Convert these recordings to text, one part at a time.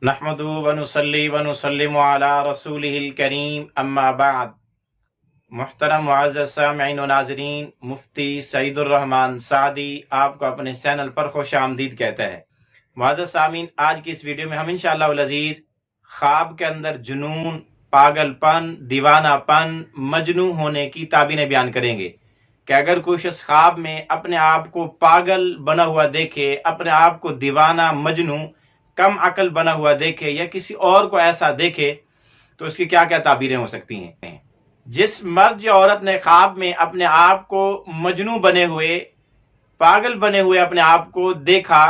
نحمدہ ونصلی ونسلم علی رسولہ الکریم اما بعد۔ محترم معزز سامعین و ناظرین، مفتی سعید الرحمن سعدی آپ کو اپنے چینل پر خوش آمدید کہتا ہے۔ معزز سامعین، آج کی اس ویڈیو میں ہم انشاءاللہ العزیز خواب کے اندر جنون، پاگل پن، دیوانہ پن، مجنون ہونے کی تعبیریں بیان کریں گے کہ اگر کوئی شخص خواب میں اپنے آپ کو پاگل بنا ہوا دیکھے، اپنے آپ کو دیوانہ، مجنون، کم عقل بنا ہوا دیکھے یا کسی اور کو ایسا دیکھے تو اس کی کیا کیا تعبیریں ہو سکتی ہیں۔ جس مرد یا عورت نے خواب میں اپنے آپ کو مجنون بنے ہوئے، پاگل بنے ہوئے اپنے آپ کو دیکھا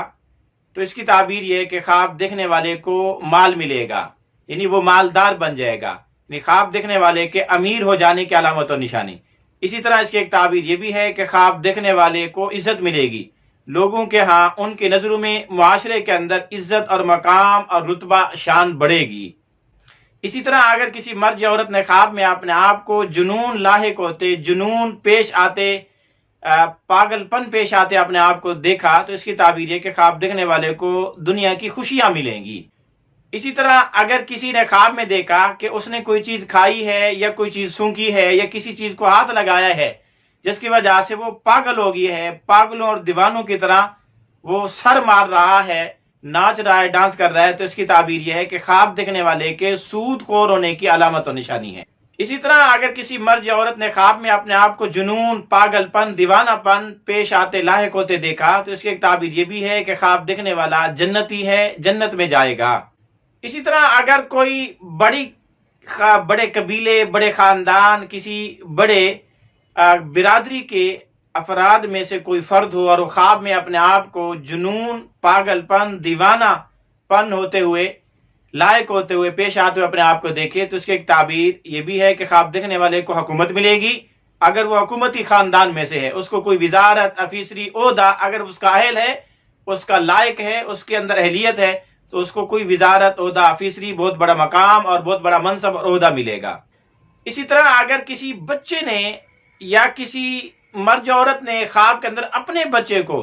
تو اس کی تعبیر یہ ہے کہ خواب دیکھنے والے کو مال ملے گا، یعنی وہ مالدار بن جائے گا، یعنی خواب دیکھنے والے کے امیر ہو جانے کی علامت و نشانی۔ اسی طرح اس کی ایک تعبیر یہ بھی ہے کہ خواب دیکھنے والے کو عزت ملے گی، لوگوں کے ہاں ان کی نظروں میں معاشرے کے اندر عزت اور مقام اور رتبہ شان بڑھے گی۔ اسی طرح اگر کسی مرد یا عورت نے خواب میں اپنے آپ کو جنون لاحق ہوتے، جنون پیش آتے، پاگل پن پیش آتے اپنے آپ کو دیکھا تو اس کی تعبیر ہے کہ خواب دیکھنے والے کو دنیا کی خوشیاں ملیں گی۔ اسی طرح اگر کسی نے خواب میں دیکھا کہ اس نے کوئی چیز کھائی ہے یا کوئی چیز سونگھی ہے یا کسی چیز کو ہاتھ لگایا ہے جس کی وجہ سے وہ پاگل ہو گئی ہے، پاگلوں اور دیوانوں کی طرح وہ سر مار رہا ہے، ناچ رہا ہے، ڈانس کر رہا ہے، تو اس کی تعبیر یہ ہے کہ خواب دیکھنے والے کے سود خور ہونے کی علامت و نشانی ہے۔ اسی طرح اگر کسی مرد یا عورت نے خواب میں اپنے آپ کو جنون، پاگل پن، دیوانہ پن پیش آتے، لاحق ہوتے دیکھا تو اس کی ایک تعبیر یہ بھی ہے کہ خواب دیکھنے والا جنتی ہے، جنت میں جائے گا۔ اسی طرح اگر کوئی بڑے قبیلے، بڑے خاندان، کسی بڑے برادری کے افراد میں سے کوئی فرد ہو اور وہ خواب میں اپنے آپ کو جنون، پاگل پن، دیوانہ پن ہوتے ہوئے، لائق ہوتے ہوئے، پیش آتے ہوئے اپنے آپ کو دیکھے تو اس کی ایک تعبیر یہ بھی ہے کہ خواب دیکھنے والے کو حکومت ملے گی، اگر وہ حکومتی خاندان میں سے ہے، اس کو کوئی وزارت، افیسری، عہدہ اگر اس کا اہل ہے، اس کا لائق ہے، اس کے اندر اہلیت ہے تو اس کو کوئی وزارت، عہدہ، افیسری، بہت بڑا مقام اور بہت بڑا منصب اور عہدہ ملے گا۔ اسی طرح اگر کسی بچے نے یا کسی مرد یا عورت نے خواب کے اندر اپنے بچے کو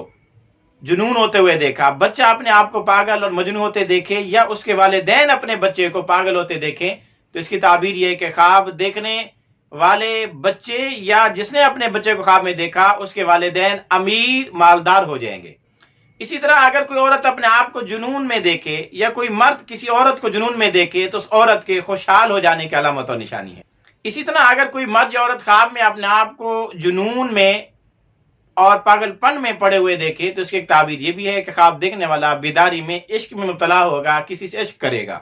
جنون ہوتے ہوئے دیکھا، بچہ اپنے آپ کو پاگل اور مجنون ہوتے دیکھے یا اس کے والدین اپنے بچے کو پاگل ہوتے دیکھیں تو اس کی تعبیر یہ ہے کہ خواب دیکھنے والے بچے یا جس نے اپنے بچے کو خواب میں دیکھا اس کے والدین امیر، مالدار ہو جائیں گے۔ اسی طرح اگر کوئی عورت اپنے آپ کو جنون میں دیکھے یا کوئی مرد کسی عورت کو جنون میں دیکھے تو اس عورت کے خوشحال ہو جانے کی علامت و نشانی ہے۔ اسی طرح اگر کوئی مرد یا عورت خواب میں اپنے آپ کو جنون میں اور پاگل پن میں پڑے ہوئے دیکھے تو اس کی ایک تعبیر یہ بھی ہے کہ خواب دیکھنے والا بیداری میں، عشق میں مبتلا ہوگا، کسی سے عشق کرے گا۔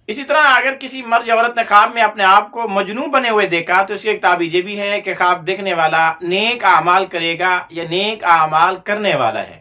اسی طرح اگر کسی مرد یا عورت نے خواب میں اپنے آپ کو مجنون بنے ہوئے دیکھا تو اس کی ایک تعبیر یہ بھی ہے کہ خواب دیکھنے والا نیک اعمال کرے گا یا نیک اعمال کرنے والا ہے۔